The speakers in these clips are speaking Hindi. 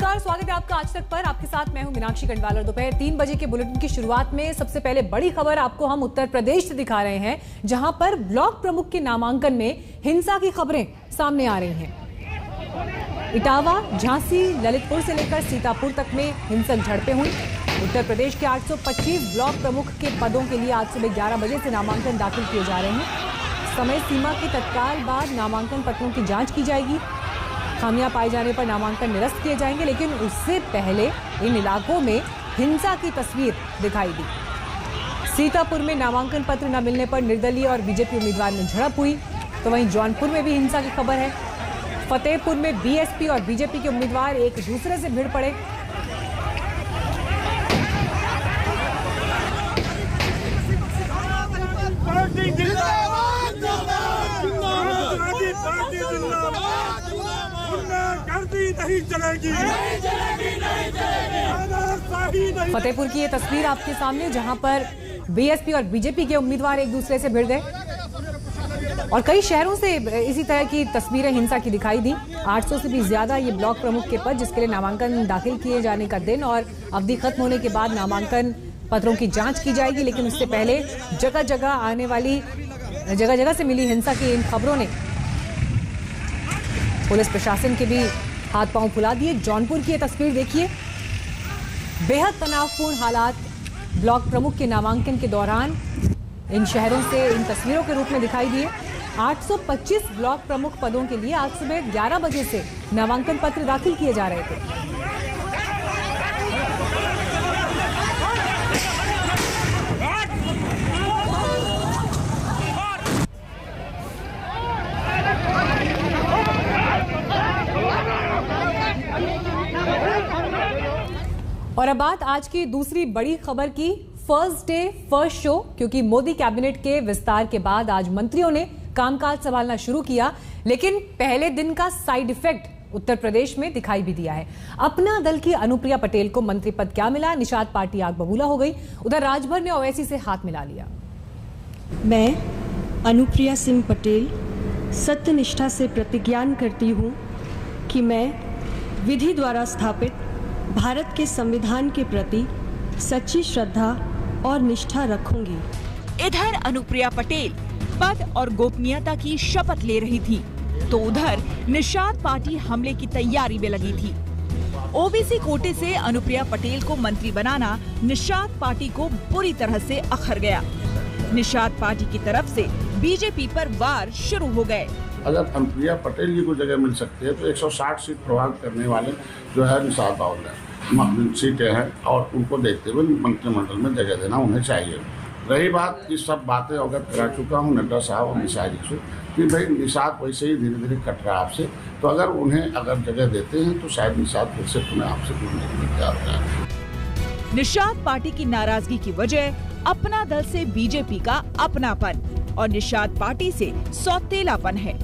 नमस्कार, स्वागत है आपका आज तक पर। आपके साथ मैं हूं मीनाक्षी गंडवाल। दोपहर 3 बजे के बुलेटिन की शुरुआत में सबसे पहले बड़ी खबर आपको हम उत्तर प्रदेश से दिखा रहे हैं, जहां पर ब्लॉक प्रमुख के नामांकन में हिंसा की खबरें सामने आ रही हैं। इटावा, झांसी, ललितपुर से लेकर सीतापुर तक में हिंसक झड़पें हुई। उत्तर प्रदेश के 825 ब्लॉक प्रमुख के पदों के लिए आज सुबह 11 बजे से नामांकन दाखिल किए जा रहे हैं। समय सीमा के तत्काल बाद नामांकन पत्रों की जांच की जाएगी। खामियां पाए जाने पर नामांकन निरस्त किए जाएंगे, लेकिन उससे पहले इन इलाकों में हिंसा की तस्वीर दिखाई दी। सीतापुर में नामांकन पत्र न मिलने पर निर्दलीय और बीजेपी उम्मीदवार में झड़प हुई, तो वहीं जौनपुर में भी हिंसा की खबर है। फतेहपुर में बीएसपी और बीजेपी के उम्मीदवार एक दूसरे से भिड़ पड़े। नहीं चलेगी। फतेहपुर की ये तस्वीर आपके सामने, जहां पर बीएसपी और बीजेपी के उम्मीदवार एक दूसरे से भिड़ गए और कई शहरों से इसी तरह की तस्वीरें हिंसा की दिखाई दी। 800 से भी ज्यादा ये ब्लॉक प्रमुख के पद, जिसके लिए नामांकन दाखिल किए जाने का दिन और अवधि खत्म होने के बाद नामांकन पत्रों की जांच की जाएगी, लेकिन उससे पहले जगह जगह से मिली हिंसा की इन खबरों ने पुलिस प्रशासन के भी हाथ पांव फुला दिए। जौनपुर की ये तस्वीर देखिए, बेहद तनावपूर्ण हालात ब्लॉक प्रमुख के नामांकन के दौरान इन शहरों से इन तस्वीरों के रूप में दिखाई दिए। 825 ब्लॉक प्रमुख पदों के लिए आज सुबह 11 बजे से नामांकन पत्र दाखिल किए जा रहे थे। और अब बात आज की दूसरी बड़ी खबर की। फर्स्ट डे फर्स्ट शो, क्योंकि मोदी कैबिनेट के विस्तार के बाद आज मंत्रियों ने कामकाज संभालना शुरू किया, लेकिन पहले दिन का साइड इफेक्ट उत्तर प्रदेश में दिखाई भी दिया है। अपना दल की अनुप्रिया पटेल को मंत्री पद क्या मिला, निषाद पार्टी आग बबूला हो गई। उधर राजभर ने ओवैसी से हाथ मिला लिया। मैं अनुप्रिया सिंह पटेल सत्यनिष्ठा से प्रतिज्ञान करती हूँ कि मैं विधि द्वारा स्थापित भारत के संविधान के प्रति सच्ची श्रद्धा और निष्ठा रखूंगी। इधर अनुप्रिया पटेल पद और गोपनीयता की शपथ ले रही थी, तो उधर निषाद पार्टी हमले की तैयारी में लगी थी। ओबीसी कोटे से अनुप्रिया पटेल को मंत्री बनाना निषाद पार्टी को बुरी तरह से अखर गया। निषाद पार्टी की तरफ से बीजेपी पर वार शुरू हो गए। अगर अनुप्रिया पटेल जी को जगह मिल सकती है तो 160 सीट प्रभावित करने वाले जो है निषाद बाहुल्य सीटें हैं और उनको देखते हुए मंत्रिमंडल में जगह देना उन्हें चाहिए। रही बात, ये सब बातें अवगत करा चुका हूँ नड्डा साहब और निषाद जी से कि भाई निषाद वैसे ही धीरे धीरे कट रहा है आपसे, तो अगर जगह देते हैं तो शायद निषाद फिर से पुनः आपसे जुड़ने के लिए तैयार हो जाए। निषाद पार्टी की नाराजगी की वजह अपना दल से बीजेपी का अपनापन और निषाद पार्टी से सौतेलापन है।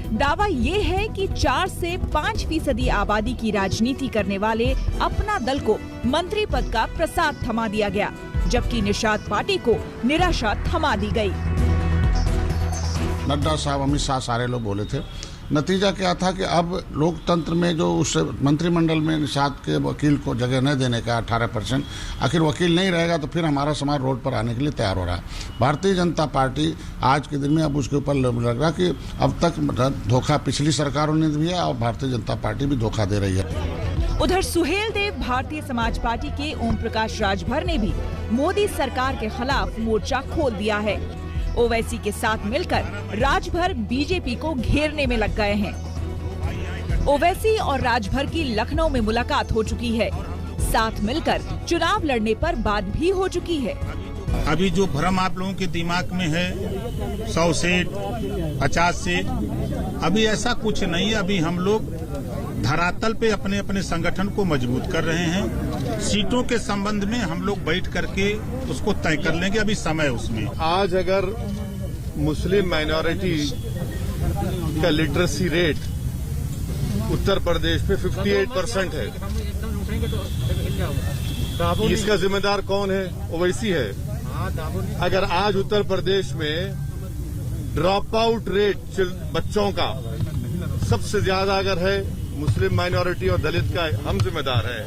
दावा ये है कि 4 से 5% आबादी की राजनीति करने वाले अपना दल को मंत्री पद का प्रसाद थमा दिया गया, जबकि निषाद पार्टी को निराशा थमा दी गई। नड्डा साहब, अमित शाह, सारे लोग बोले थे। नतीजा क्या था कि अब लोकतंत्र में जो उस मंत्रिमंडल में निषाद के वकील को जगह न देने का 18%, आखिर वकील नहीं रहेगा तो फिर हमारा समाज रोड पर आने के लिए तैयार हो रहा है। भारतीय जनता पार्टी आज के दिन में अब उसके ऊपर लग रहा कि अब तक धोखा पिछली सरकारों ने दिया और भारतीय जनता पार्टी भी धोखा दे रही है। उधर सुहेल देव भारतीय समाज पार्टी के ओम प्रकाश राजभर ने भी मोदी सरकार के खिलाफ मोर्चा खोल दिया है। ओवैसी के साथ मिलकर राजभर बीजेपी को घेरने में लग गए हैं। ओवैसी और राजभर की लखनऊ में मुलाकात हो चुकी है। साथ मिलकर चुनाव लड़ने पर बात भी हो चुकी है। अभी जो भ्रम आप लोगों के दिमाग में है 100 सीट 50 सीट, अभी ऐसा कुछ नहीं है। अभी हम लोग धरातल पे अपने अपने संगठन को मजबूत कर रहे हैं। सीटों के संबंध में हम लोग बैठ करके उसको तय कर लेंगे, अभी समय उसमें। आज अगर मुस्लिम माइनॉरिटी का लिटरेसी रेट उत्तर प्रदेश में 58% है, इसका जिम्मेदार कौन है? ओवैसी है। अगर आज उत्तर प्रदेश में ड्रॉप आउट रेट बच्चों का सबसे ज्यादा अगर है मुस्लिम माइनॉरिटी और दलित का हम जिम्मेदार है।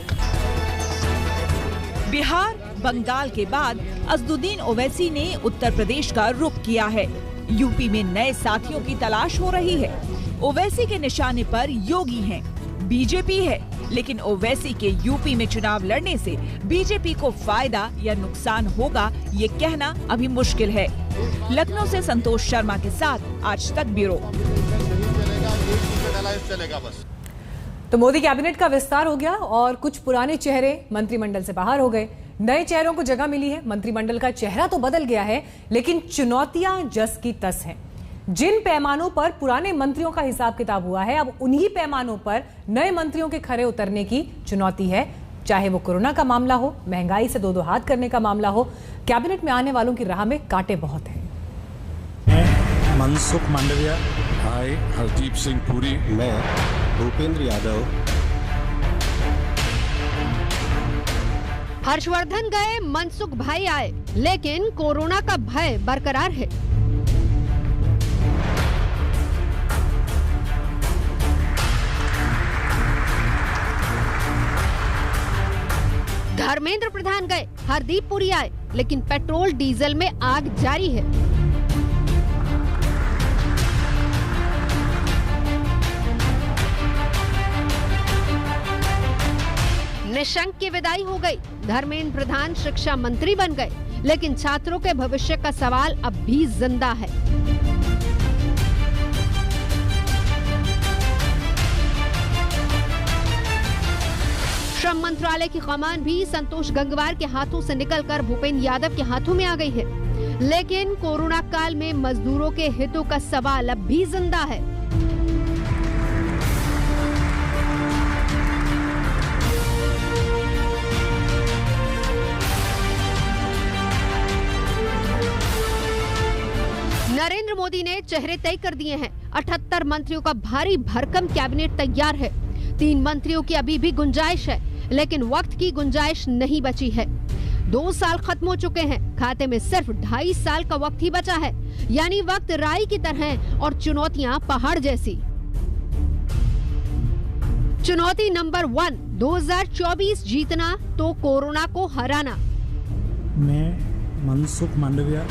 बिहार, बंगाल के बाद असदुद्दीन ओवैसी ने उत्तर प्रदेश का रुख किया है। यूपी में नए साथियों की तलाश हो रही है। ओवैसी के निशाने पर योगी हैं, बीजेपी है, लेकिन ओवैसी के यूपी में चुनाव लड़ने से बीजेपी को फायदा या नुकसान होगा, ये कहना अभी मुश्किल है। लखनऊ से संतोष शर्मा के साथ आज तक ब्यूरो। तो मोदी कैबिनेट का विस्तार हो गया और कुछ पुराने चेहरे मंत्रिमंडल से बाहर हो गए, नए चेहरों को जगह मिली है। मंत्रिमंडल का चेहरा तो बदल गया है, लेकिन चुनौतियां जस की तस हैं। जिन पैमानों पर पुराने मंत्रियों का हिसाब किताब हुआ है, अब उन्हीं पैमानों पर नए मंत्रियों के खरे उतरने की चुनौती है। चाहे वो कोरोना का मामला हो, महंगाई से दो हाथ करने का मामला हो, कैबिनेट में आने वालों की राह में कांटे बहुत हैं। मनसुख मांडविया, हाय हरदीप सिंह पुरी, मैं भूपेंद्र यादव। हर्षवर्धन गए, मनसुख भाई आए, लेकिन कोरोना का भय बरकरार है। धर्मेंद्र प्रधान गए, हरदीप पुरी आए, लेकिन पेट्रोल डीजल में आग जारी है। निशंक की विदाई हो गई, धर्मेंद्र प्रधान शिक्षा मंत्री बन गए, लेकिन छात्रों के भविष्य का सवाल अब भी जिंदा है। श्रम मंत्रालय की कमान भी संतोष गंगवार के हाथों से निकलकर भूपेंद्र यादव के हाथों में आ गई है, लेकिन कोरोना काल में मजदूरों के हितों का सवाल अब भी जिंदा है। नरेंद्र मोदी ने चेहरे तय कर दिए हैं। 78 मंत्रियों का भारी भरकम कैबिनेट तैयार है। 3 मंत्रियों की अभी भी गुंजाइश है, लेकिन वक्त की गुंजाइश नहीं बची है। 2 साल खत्म हो चुके हैं, खाते में सिर्फ 2.5 साल का वक्त ही बचा है, यानी वक्त राई की तरह और चुनौतियां पहाड़ जैसी। चुनौती नंबर 1, 2024 जीतना तो कोरोना को हराना। मैं मनसुख मांडविया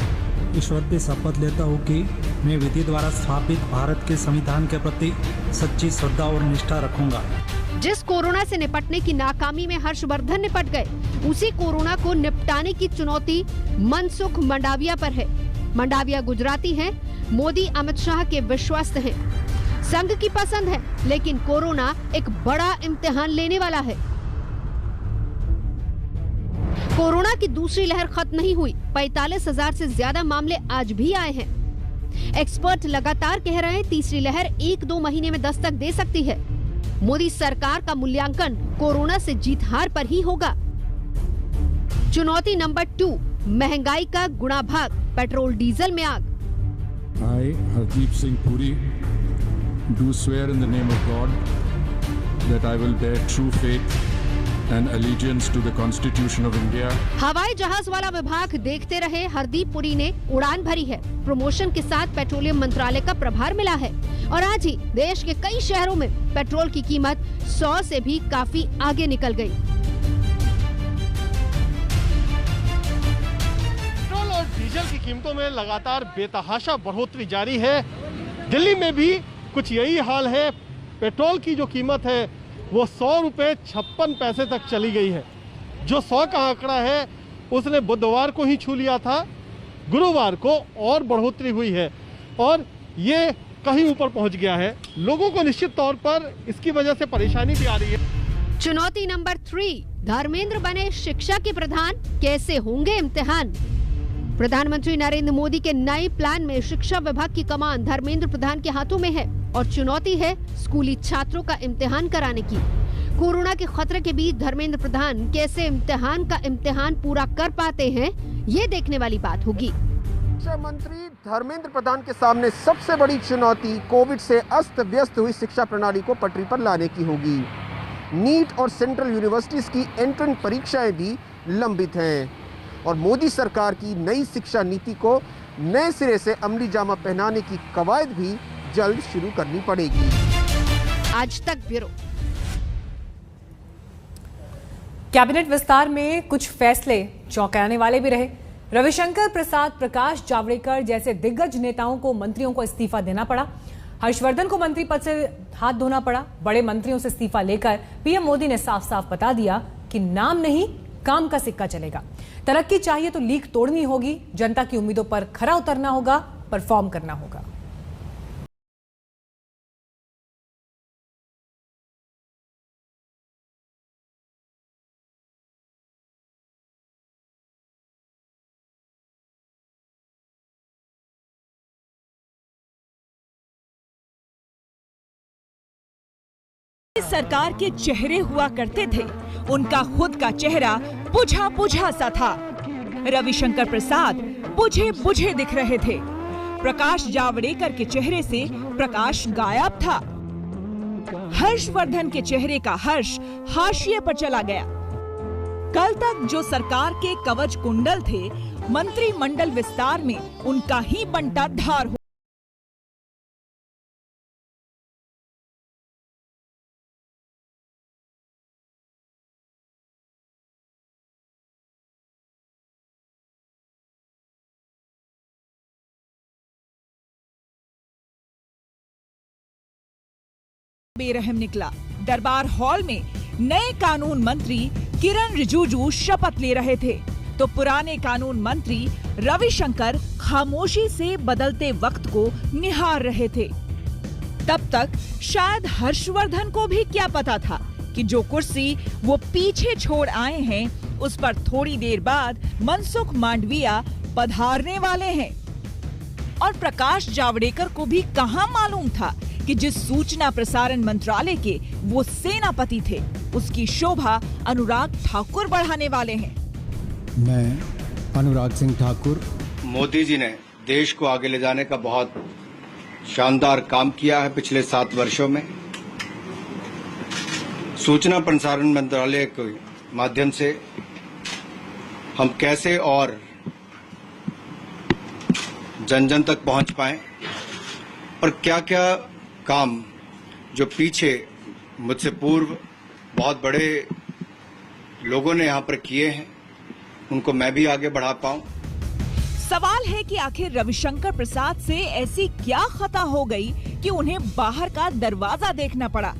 ईश्वर से शपथ लेता हूँ कि मैं विधि द्वारा स्थापित भारत के संविधान के प्रति सच्ची श्रद्धा और निष्ठा रखूंगा। जिस कोरोना से निपटने की नाकामी में हर्षवर्धन निपट गए, उसी कोरोना को निपटाने की चुनौती मनसुख मंडाविया पर है। मंडाविया गुजराती हैं, मोदी अमित शाह के विश्वस्त हैं। संघ की पसंद है, लेकिन कोरोना एक बड़ा इम्तिहान लेने वाला है। कोरोना की दूसरी लहर खत्म नहीं हुई, 45,000 से ज्यादा मामले आज भी आए हैं। एक्सपर्ट लगातार कह रहे हैं तीसरी लहर 1-2 महीने में दस्तक दे सकती है। मोदी सरकार का मूल्यांकन कोरोना से जीत हार पर ही होगा। चुनौती नंबर 2, महंगाई का गुणा भाग, पेट्रोल डीजल में आग। I Hardeep Singh Puri, do swear in the name of God that I will bear true faith and allegiance to the Constitution of India. हवाई जहाज वाला विभाग देखते रहे हरदीप पुरी ने उड़ान भरी है। प्रमोशन के साथ पेट्रोलियम मंत्रालय का प्रभार मिला है और आज ही देश के कई शहरों में पेट्रोल की कीमत 100 से भी काफी आगे निकल गई। पेट्रोल और डीजल की कीमतों में लगातार बेतहाशा बढ़ोतरी जारी है। दिल्ली में भी कुछ यही हाल है। पेट्रोल की जो कीमत है वो 100 रुपये 56 पैसे तक चली गई है। जो 100 का आंकड़ा है उसने बुधवार को ही छू लिया था, गुरुवार को और बढ़ोतरी हुई है और ये कहीं ऊपर पहुंच गया है। लोगों को निश्चित तौर पर इसकी वजह से परेशानी भी आ रही है। चुनौती नंबर 3, धर्मेंद्र बने शिक्षा के प्रधान, कैसे होंगे इम्तिहान। प्रधानमंत्री नरेंद्र मोदी के नए प्लान में शिक्षा विभाग की कमान धर्मेंद्र प्रधान के हाथों में है और चुनौती है स्कूली छात्रों का इम्तिहान कराने की। कोरोना के खतरे के बीच धर्मेंद्र प्रधान कैसे इम्तिहान पूरा कर पाते हैं, ये देखने वाली बात होगी। शिक्षा मंत्री धर्मेंद्र प्रधान के सामने सबसे बड़ी चुनौती कोविड से अस्त व्यस्त हुई शिक्षा प्रणाली को पटरी पर लाने की होगी। नीट और सेंट्रल यूनिवर्सिटीज की एंट्रेंस परीक्षाएं भी लंबित हैं और मोदी सरकार की नई शिक्षा नीति को नए सिरे से अमली जामा पहनाने की कवायद भी जल्द शुरू करनी पड़ेगी। आज तक ब्यूरो। कैबिनेट विस्तार में कुछ फैसले चौंकाने वाले भी रहे। रविशंकर प्रसाद, प्रकाश जावड़ेकर जैसे दिग्गज नेताओं को मंत्रियों को इस्तीफा देना पड़ा। हर्षवर्धन को मंत्री पद से हाथ धोना पड़ा। बड़े मंत्रियों से इस्तीफा लेकर पीएम मोदी ने साफ साफ बता दिया कि नाम नहीं, काम का सिक्का चलेगा। तरक्की चाहिए तो लीक तोड़नी होगी, जनता की उम्मीदों पर खरा उतरना होगा, परफॉर्म करना होगा। सरकार के चेहरे हुआ करते थे, उनका खुद का चेहरा बुझा बुझा सा था। रविशंकर प्रसाद बुझे बुझे दिख रहे थे। प्रकाश जावड़ेकर के चेहरे से प्रकाश गायब था। हर्षवर्धन के चेहरे का हर्ष हाशिए पर चला गया। कल तक जो सरकार के कवच कुंडल थे, मंत्रिमंडल विस्तार में उनका ही बंटा धार बेरहम निकला। दरबार हॉल में नए कानून मंत्री किरण रिजिजू शपथ ले रहे थे, तो पुराने कानून मंत्री रविशंकर खामोशी से बदलते वक्त को निहार रहे थे। तब तक शायद हर्षवर्धन को भी क्या पता था कि जो कुर्सी वो पीछे छोड़ आए हैं, उस पर थोड़ी देर बाद मनसुख मांडविया पधारने वाले हैं। और प्रकाश जावड़ेकर को भी कहां मालूम था कि जिस सूचना प्रसारण मंत्रालय के वो सेनापति थे, उसकी शोभा अनुराग ठाकुर बढ़ाने वाले हैं। मैं अनुराग सिंह ठाकुर। मोदी जी ने देश को आगे ले जाने का बहुत शानदार काम किया है पिछले 7 वर्षों में। सूचना प्रसारण मंत्रालय के माध्यम से हम कैसे और जन जन तक पहुंच पाए और क्या क्या काम जो पीछे मुझसे पूर्व बहुत बड़े लोगों ने यहाँ पर किए हैं, उनको मैं भी आगे बढ़ा पाऊं। सवाल है कि आखिर रविशंकर प्रसाद से ऐसी क्या खता हो गई कि उन्हें बाहर का दरवाजा देखना पड़ा।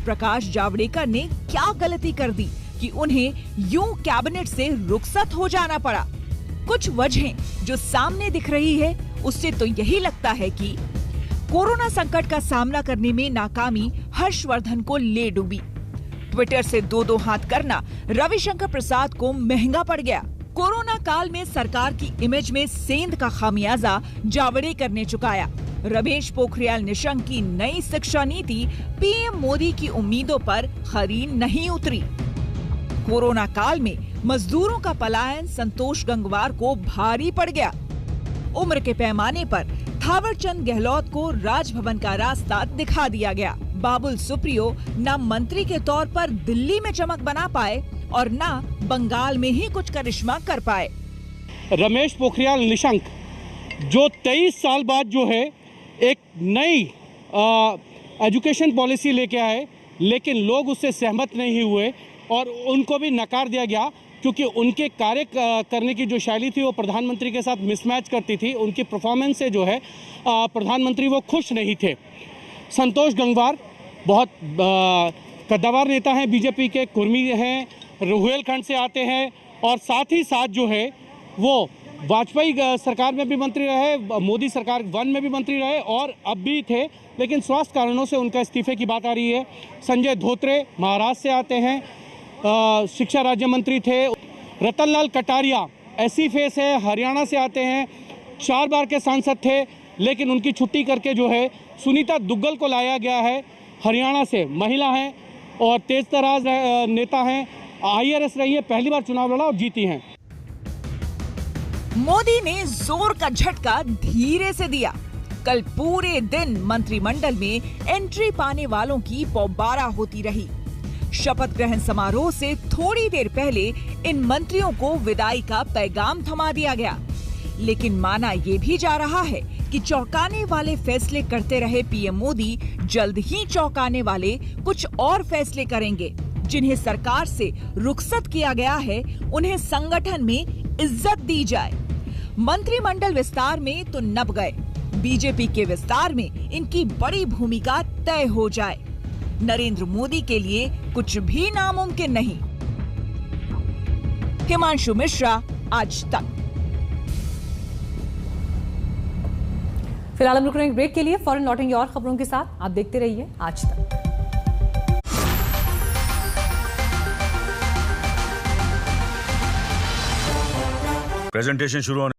प्रकाश जावड़ेकर ने क्या गलती कर दी कि उन्हें यूं कैबिनेट से रुखसत हो जाना पड़ा। कुछ वजहें जो सामने दिख रही है, उससे तो यही लगता है कि कोरोना संकट का सामना करने में नाकामी हर्षवर्धन को ले डूबी। ट्विटर से दो हाथ करना रविशंकर प्रसाद को महंगा पड़ गया। कोरोना काल में सरकार की इमेज में सेंध का खामियाजा जावड़ेकर ने चुकाया। रमेश पोखरियाल निशंक की नई शिक्षा नीति पीएम मोदी की उम्मीदों पर खरी नहीं उतरी। कोरोना काल में मजदूरों का पलायन संतोष गंगवार को भारी पड़ गया। उम्र के पैमाने पर थावरचंद गहलोत को राजभवन का रास्ता दिखा दिया गया। बाबुल सुप्रियो न मंत्री के तौर पर दिल्ली में चमक बना पाए और न बंगाल में ही कुछ करिश्मा कर पाए। रमेश पोखरियाल निशंक जो 23 साल बाद जो है एक नई एजुकेशन पॉलिसी लेके आए, लेकिन लोग उससे सहमत नहीं हुए और उनको भी नकार दिया गया क्योंकि उनके कार्य करने की जो शैली थी वो प्रधानमंत्री के साथ मिसमैच करती थी। उनकी परफॉर्मेंस से जो है प्रधानमंत्री वो खुश नहीं थे। संतोष गंगवार बहुत कद्दावर नेता हैं, बीजेपी के कुर्मी हैं, रुहेलखंड से आते हैं और साथ ही साथ जो है वो वाजपेयी सरकार में भी मंत्री रहे, मोदी सरकार 1 में भी मंत्री रहे और अब भी थे, लेकिन स्वास्थ्य कारणों से उनका इस्तीफे की बात आ रही है। संजय धोत्रे महाराष्ट्र से आते हैं, शिक्षा राज्य मंत्री थे। रतनलाल कटारिया ऐसी फेस है, हरियाणा से आते हैं, 4 बार के सांसद थे, लेकिन उनकी छुट्टी करके जो है सुनीता दुग्गल को लाया गया है। हरियाणा से महिला हैं और तेज तराज नेता हैं, IRS रही है, पहली बार चुनाव लड़ा और जीती हैं। मोदी ने जोर का झटका धीरे से दिया। कल पूरे दिन मंत्रिमंडल में एंट्री पाने वालों की पौबारा होती रही। शपथ ग्रहण समारोह से थोड़ी देर पहले इन मंत्रियों को विदाई का पैगाम थमा दिया गया, लेकिन माना ये भी जा रहा है कि चौंकाने वाले फैसले करते रहे पीएम मोदी जल्द ही चौंकाने वाले कुछ और फैसले करेंगे। जिन्हें सरकार से रुखसत किया गया है उन्हें संगठन में इज्जत दी जाए। मंत्रिमंडल विस्तार में तो नप गए, बीजेपी के विस्तार में इनकी बड़ी भूमिका तय हो जाए। नरेंद्र मोदी के लिए कुछ भी नामुमकिन नहीं। हिमांशु मिश्रा, आज तक। फिलहाल हम रुक रहे हैं ब्रेक के लिए, फौरन लौटेंगे और खबरों के साथ। आप देखते रहिए आज तक। प्रेजेंटेशन शुरू होने